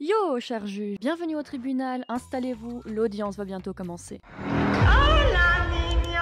Yo, cher juge, bienvenue au tribunal, installez-vous, l'audience va bientôt commencer. Hola, niño.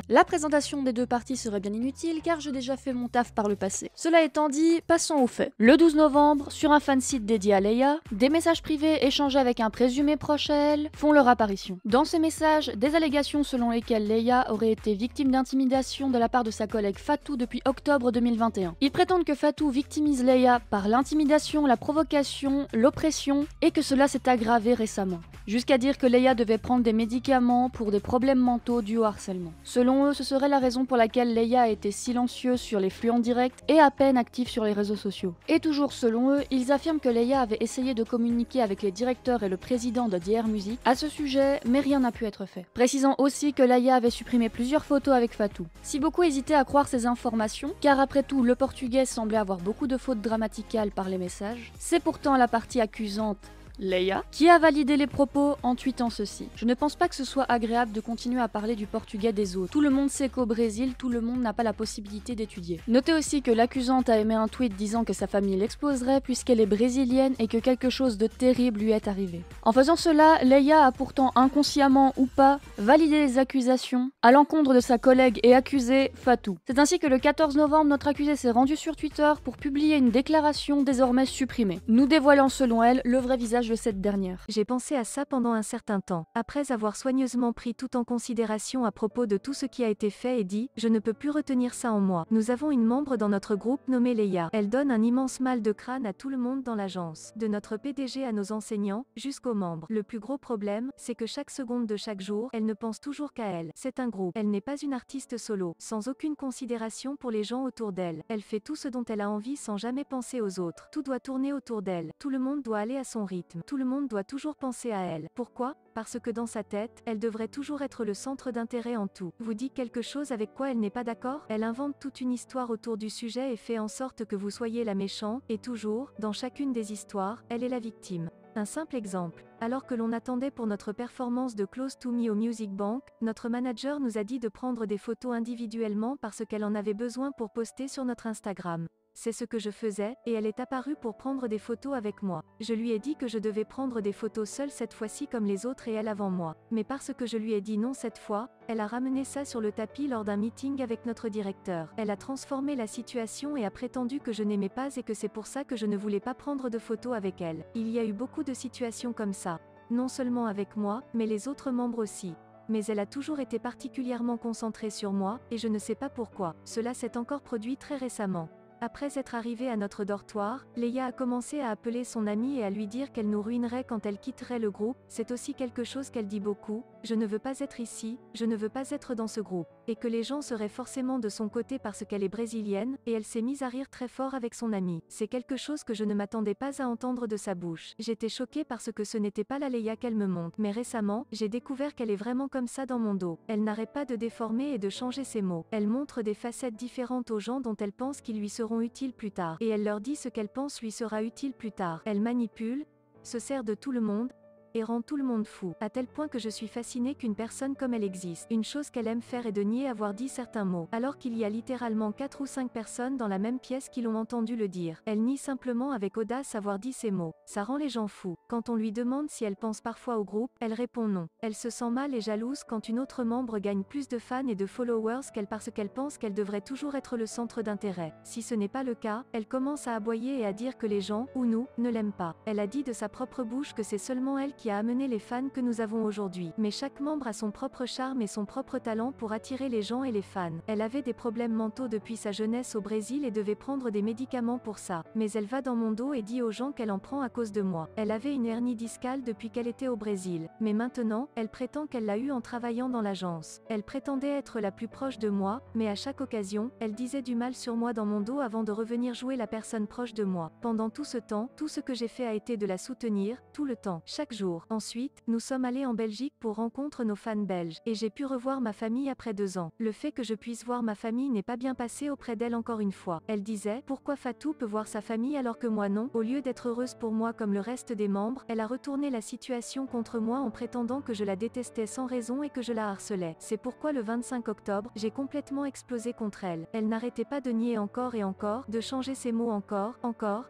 La présentation des deux parties serait bien inutile car j'ai déjà fait mon taf par le passé. Cela étant dit, passons aux faits. Le 12 novembre, sur un fansite dédié à Leia, des messages privés échangés avec un présumé proche à elle font leur apparition. Dans ces messages, des allégations selon lesquelles Leia aurait été victime d'intimidation de la part de sa collègue Fatou depuis octobre 2021. Ils prétendent que Fatou victimise Leia par l'intimidation, la provocation, l'oppression et que cela s'est aggravé récemment. Jusqu'à dire que Leia devait prendre des médicaments pour des problèmes mentaux dus au harcèlement. Selon eux, ce serait la raison pour laquelle Leia a été silencieuse sur les flux en direct et à peine active sur les réseaux sociaux. Et toujours selon eux, ils affirment que Leia avait essayé de communiquer avec les directeurs et le président de DR Music à ce sujet, mais rien n'a pu être fait. Précisant aussi que Leia avait supprimé plusieurs photos avec Fatou. Si beaucoup hésitaient à croire ces informations, car après tout, le portugais semblait avoir beaucoup de fautes grammaticales par les messages, c'est pourtant la partie accusante, Leia, qui a validé les propos en tweetant ceci. Je ne pense pas que ce soit agréable de continuer à parler du portugais des autres. Tout le monde sait qu'au Brésil, tout le monde n'a pas la possibilité d'étudier. Notez aussi que l'accusante a émis un tweet disant que sa famille l'exposerait puisqu'elle est brésilienne et que quelque chose de terrible lui est arrivé. En faisant cela, Leia a pourtant inconsciemment ou pas validé les accusations à l'encontre de sa collègue et accusée Fatou. C'est ainsi que le 14 novembre, notre accusée s'est rendue sur Twitter pour publier une déclaration désormais supprimée, nous dévoilant selon elle le vrai visage de cette dernière. J'ai pensé à ça pendant un certain temps. Après avoir soigneusement pris tout en considération à propos de tout ce qui a été fait et dit, je ne peux plus retenir ça en moi. Nous avons une membre dans notre groupe nommée Leia. Elle donne un immense mal de crâne à tout le monde dans l'agence. De notre PDG à nos enseignants, jusqu'aux membres. Le plus gros problème, c'est que chaque seconde de chaque jour, elle ne pense toujours qu'à elle. C'est un groupe. Elle n'est pas une artiste solo, sans aucune considération pour les gens autour d'elle. Elle fait tout ce dont elle a envie sans jamais penser aux autres. Tout doit tourner autour d'elle. Tout le monde doit aller à son rythme. Tout le monde doit toujours penser à elle. Pourquoi ? Parce que dans sa tête, elle devrait toujours être le centre d'intérêt en tout. Vous dit quelque chose avec quoi elle n'est pas d'accord ? Elle invente toute une histoire autour du sujet et fait en sorte que vous soyez la méchante, et toujours, dans chacune des histoires, elle est la victime. Un simple exemple. Alors que l'on attendait pour notre performance de Close to Me au Music Bank, notre manager nous a dit de prendre des photos individuellement parce qu'elle en avait besoin pour poster sur notre Instagram. C'est ce que je faisais, et elle est apparue pour prendre des photos avec moi. Je lui ai dit que je devais prendre des photos seule cette fois-ci comme les autres et elle avant moi. Mais parce que je lui ai dit non cette fois, elle a ramené ça sur le tapis lors d'un meeting avec notre directeur. Elle a transformé la situation et a prétendu que je n'aimais pas et que c'est pour ça que je ne voulais pas prendre de photos avec elle. Il y a eu beaucoup de situations comme ça. Non seulement avec moi, mais les autres membres aussi. Mais elle a toujours été particulièrement concentrée sur moi, et je ne sais pas pourquoi. Cela s'est encore produit très récemment. Après être arrivée à notre dortoir, Leia a commencé à appeler son amie et à lui dire qu'elle nous ruinerait quand elle quitterait le groupe. C'est aussi quelque chose qu'elle dit beaucoup, je ne veux pas être ici, je ne veux pas être dans ce groupe. Et que les gens seraient forcément de son côté parce qu'elle est brésilienne, et elle s'est mise à rire très fort avec son amie. C'est quelque chose que je ne m'attendais pas à entendre de sa bouche. J'étais choquée parce que ce n'était pas la Leia qu'elle me montre. Mais récemment, j'ai découvert qu'elle est vraiment comme ça dans mon dos. Elle n'arrête pas de déformer et de changer ses mots. Elle montre des facettes différentes aux gens dont elle pense qu'ils lui seront utiles plus tard. Et elle leur dit ce qu'elle pense lui sera utile plus tard. Elle manipule, se sert de tout le monde, et rend tout le monde fou, à tel point que je suis fascinée qu'une personne comme elle existe. Une chose qu'elle aime faire est de nier avoir dit certains mots, alors qu'il y a littéralement 4 ou 5 personnes dans la même pièce qui l'ont entendu le dire. Elle nie simplement avec audace avoir dit ces mots. Ça rend les gens fous. Quand on lui demande si elle pense parfois au groupe, elle répond non. Elle se sent mal et jalouse quand une autre membre gagne plus de fans et de followers qu'elle parce qu'elle pense qu'elle devrait toujours être le centre d'intérêt. Si ce n'est pas le cas, elle commence à aboyer et à dire que les gens, ou nous, ne l'aiment pas. Elle a dit de sa propre bouche que c'est seulement elle qui a amené les fans que nous avons aujourd'hui. Mais chaque membre a son propre charme et son propre talent pour attirer les gens et les fans. Elle avait des problèmes mentaux depuis sa jeunesse au Brésil et devait prendre des médicaments pour ça. Mais elle va dans mon dos et dit aux gens qu'elle en prend à cause de moi. Elle avait une hernie discale depuis qu'elle était au Brésil. Mais maintenant, elle prétend qu'elle l'a eu en travaillant dans l'agence. Elle prétendait être la plus proche de moi, mais à chaque occasion, elle disait du mal sur moi dans mon dos avant de revenir jouer la personne proche de moi. Pendant tout ce temps, tout ce que j'ai fait a été de la soutenir, tout le temps, chaque jour. jours. Ensuite, nous sommes allés en Belgique pour rencontrer nos fans belges, et j'ai pu revoir ma famille après 2 ans. Le fait que je puisse voir ma famille n'est pas bien passé auprès d'elle encore une fois. Elle disait, pourquoi Fatou peut voir sa famille alors que moi non? Au lieu d'être heureuse pour moi comme le reste des membres, elle a retourné la situation contre moi en prétendant que je la détestais sans raison et que je la harcelais. C'est pourquoi le 25 octobre, j'ai complètement explosé contre elle. Elle n'arrêtait pas de nier encore et encore, de changer ses mots encore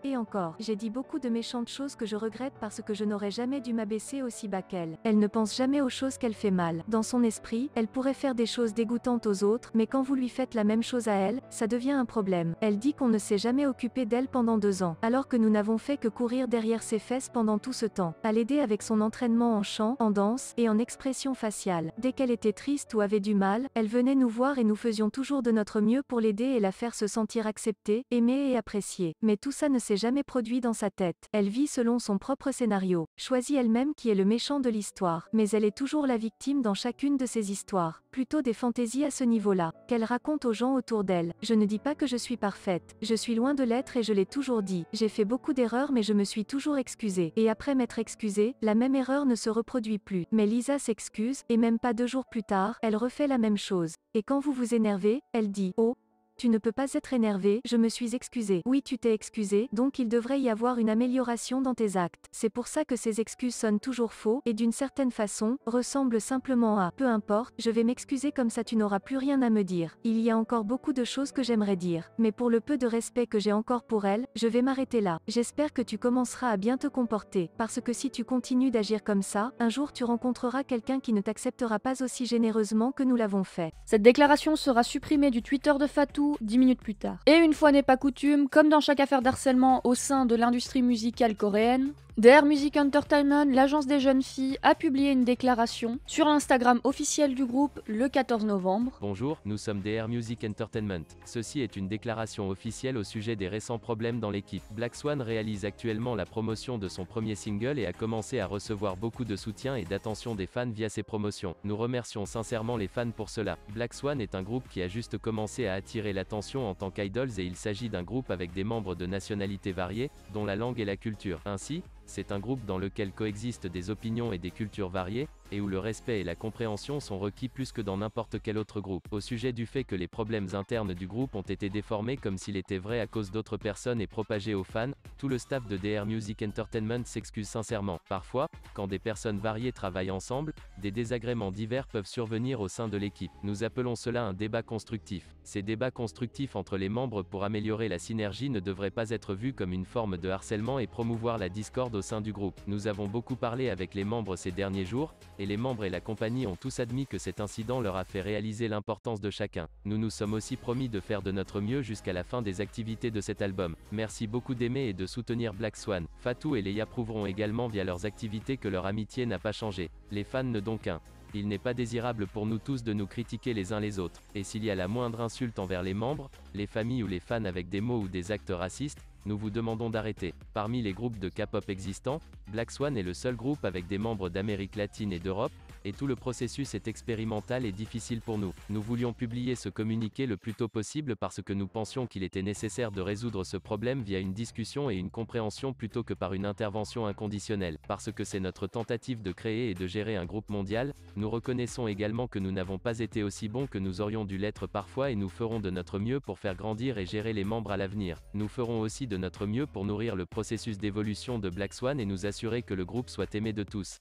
et encore. J'ai dit beaucoup de méchantes choses que je regrette parce que je n'aurais jamais dû m'abaisser aussi bas qu'elle. Elle ne pense jamais aux choses qu'elle fait mal. Dans son esprit, elle pourrait faire des choses dégoûtantes aux autres, mais quand vous lui faites la même chose à elle, ça devient un problème. Elle dit qu'on ne s'est jamais occupé d'elle pendant 2 ans, alors que nous n'avons fait que courir derrière ses fesses pendant tout ce temps, à l'aider avec son entraînement en chant, en danse et en expression faciale. Dès qu'elle était triste ou avait du mal, elle venait nous voir et nous faisions toujours de notre mieux pour l'aider et la faire se sentir acceptée, aimée et appréciée. Mais tout ça ne s'est jamais produit dans sa tête. Elle vit selon son propre scénario, choisit elle-même qui est le méchant de l'histoire, mais elle est toujours la victime dans chacune de ses histoires. Plutôt des fantaisies à ce niveau-là, qu'elle raconte aux gens autour d'elle. Je ne dis pas que je suis parfaite, je suis loin de l'être et je l'ai toujours dit. J'ai fait beaucoup d'erreurs mais je me suis toujours excusée. Et après m'être excusée, la même erreur ne se reproduit plus. Mais Lisa s'excuse, et même pas 2 jours plus tard, elle refait la même chose. Et quand vous vous énervez, elle dit « Oh, tu ne peux pas être énervé, je me suis excusée. » Oui, tu t'es excusé, donc il devrait y avoir une amélioration dans tes actes. C'est pour ça que ces excuses sonnent toujours faux, et d'une certaine façon, ressemblent simplement à « peu importe, je vais m'excuser comme ça tu n'auras plus rien à me dire. » Il y a encore beaucoup de choses que j'aimerais dire, mais pour le peu de respect que j'ai encore pour elle, je vais m'arrêter là. J'espère que tu commenceras à bien te comporter, parce que si tu continues d'agir comme ça, un jour tu rencontreras quelqu'un qui ne t'acceptera pas aussi généreusement que nous l'avons fait. Cette déclaration sera supprimée du Twitter de Fatou 10 minutes plus tard. Et une fois n'est pas coutume, comme dans chaque affaire d'harcèlement au sein de l'industrie musicale coréenne, DR Music Entertainment, l'agence des jeunes filles, a publié une déclaration sur l'Instagram officiel du groupe le 14 novembre. Bonjour, nous sommes DR Music Entertainment. Ceci est une déclaration officielle au sujet des récents problèmes dans l'équipe. Black Swan réalise actuellement la promotion de son premier single et a commencé à recevoir beaucoup de soutien et d'attention des fans via ses promotions. Nous remercions sincèrement les fans pour cela. Black Swan est un groupe qui a juste commencé à attirer l'attention en tant qu'idols et il s'agit d'un groupe avec des membres de nationalités variées, dont la langue et la culture. Ainsi, c'est un groupe dans lequel coexistent des opinions et des cultures variées, et où le respect et la compréhension sont requis plus que dans n'importe quel autre groupe. Au sujet du fait que les problèmes internes du groupe ont été déformés comme s'il était vrai à cause d'autres personnes et propagés aux fans, tout le staff de DR Music Entertainment s'excuse sincèrement. Parfois, quand des personnes variées travaillent ensemble, des désagréments divers peuvent survenir au sein de l'équipe. Nous appelons cela un débat constructif. Ces débats constructifs entre les membres pour améliorer la synergie ne devraient pas être vus comme une forme de harcèlement et promouvoir la discorde au sein du groupe. Nous avons beaucoup parlé avec les membres ces derniers jours, et les membres et la compagnie ont tous admis que cet incident leur a fait réaliser l'importance de chacun. Nous nous sommes aussi promis de faire de notre mieux jusqu'à la fin des activités de cet album. Merci beaucoup d'aimer et de soutenir Black Swan. Fatou et Leia prouveront également via leurs activités que leur amitié n'a pas changé. Les fans ne donc qu'un. Il n'est pas désirable pour nous tous de nous critiquer les uns les autres. Et s'il y a la moindre insulte envers les membres, les familles ou les fans avec des mots ou des actes racistes, nous vous demandons d'arrêter. Parmi les groupes de K-pop existants, Black Swan est le seul groupe avec des membres d'Amérique latine et d'Europe, et tout le processus est expérimental et difficile pour nous. Nous voulions publier ce communiqué le plus tôt possible parce que nous pensions qu'il était nécessaire de résoudre ce problème via une discussion et une compréhension plutôt que par une intervention inconditionnelle. Parce que c'est notre tentative de créer et de gérer un groupe mondial, nous reconnaissons également que nous n'avons pas été aussi bons que nous aurions dû l'être parfois et nous ferons de notre mieux pour faire grandir et gérer les membres à l'avenir. Nous ferons aussi de notre mieux pour nourrir le processus d'évolution de Black Swan et nous assurer que le groupe soit aimé de tous.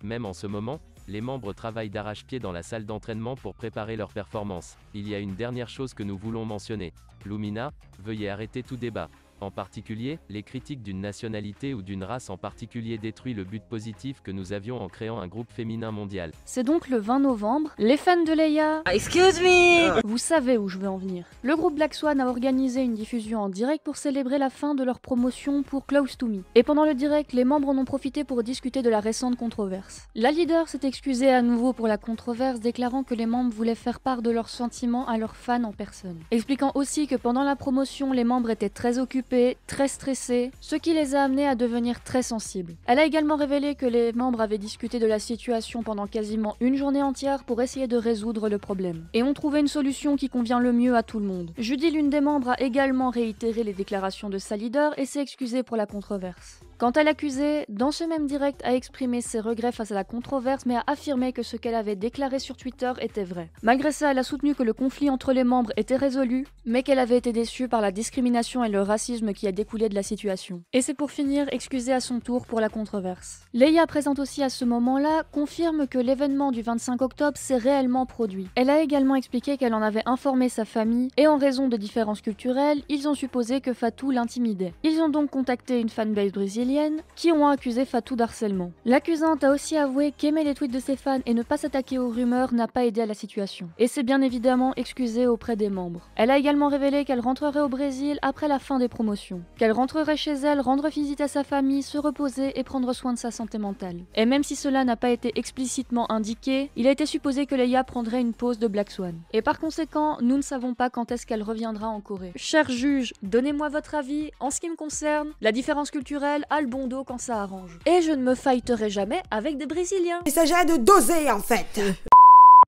Même en ce moment, les membres travaillent d'arrache-pied dans la salle d'entraînement pour préparer leur performance. Il y a une dernière chose que nous voulons mentionner. Lumina, veuillez arrêter tout débat. En particulier, les critiques d'une nationalité ou d'une race en particulier détruisent le but positif que nous avions en créant un groupe féminin mondial. C'est donc le 20 novembre, les fans de Leia... Excuse me! Vous savez où je veux en venir. Le groupe Black Swan a organisé une diffusion en direct pour célébrer la fin de leur promotion pour Close to Me. Et pendant le direct, les membres en ont profité pour discuter de la récente controverse. La leader s'est excusée à nouveau pour la controverse, déclarant que les membres voulaient faire part de leurs sentiments à leurs fans en personne. Expliquant aussi que pendant la promotion, les membres étaient très occupés, très stressés, ce qui les a amenés à devenir très sensibles. Elle a également révélé que les membres avaient discuté de la situation pendant quasiment une journée entière pour essayer de résoudre le problème, et ont trouvé une solution qui convient le mieux à tout le monde. Judy, l'une des membres, a également réitéré les déclarations de sa leader et s'est excusée pour la controverse. Quant à l'accusée, dans ce même direct a exprimé ses regrets face à la controverse mais a affirmé que ce qu'elle avait déclaré sur Twitter était vrai. Malgré ça, elle a soutenu que le conflit entre les membres était résolu, mais qu'elle avait été déçue par la discrimination et le racisme qui a découlé de la situation. Et c'est pour finir excusée à son tour pour la controverse. Leia, présente aussi à ce moment-là, confirme que l'événement du 25 octobre s'est réellement produit. Elle a également expliqué qu'elle en avait informé sa famille et en raison de différences culturelles, ils ont supposé que Fatou l'intimidait. Ils ont donc contacté une fanbase brésilienne qui ont accusé Fatou d'harcèlement. L'accusante a aussi avoué qu'aimer les tweets de ses fans et ne pas s'attaquer aux rumeurs n'a pas aidé à la situation. Et s'est bien évidemment excusée auprès des membres. Elle a également révélé qu'elle rentrerait au Brésil après la fin des promotions. Qu'elle rentrerait chez elle, rendre visite à sa famille, se reposer et prendre soin de sa santé mentale. Et même si cela n'a pas été explicitement indiqué, il a été supposé que Leia prendrait une pause de Black Swan. Et par conséquent, nous ne savons pas quand est-ce qu'elle reviendra en Corée. Chers juges, donnez-moi votre avis. En ce qui me concerne, la différence culturelle a le bon dos quand ça arrange. Et je ne me fighterrai jamais avec des Brésiliens. Il s'agirait de doser en fait.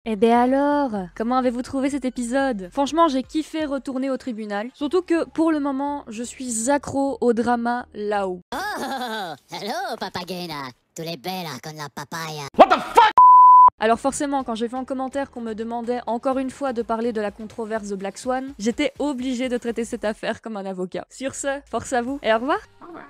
Eh ben alors, comment avez-vous trouvé cet épisode? Franchement, j'ai kiffé retourner au tribunal. Surtout que, pour le moment, je suis accro au drama là-haut. Oh, hello, papagena. Tu es bella con la papaya. Alors forcément, quand j'ai vu en commentaire qu'on me demandait encore une fois de parler de la controverse de Black Swan, j'étais obligée de traiter cette affaire comme un avocat. Sur ce, force à vous et au revoir. Au revoir.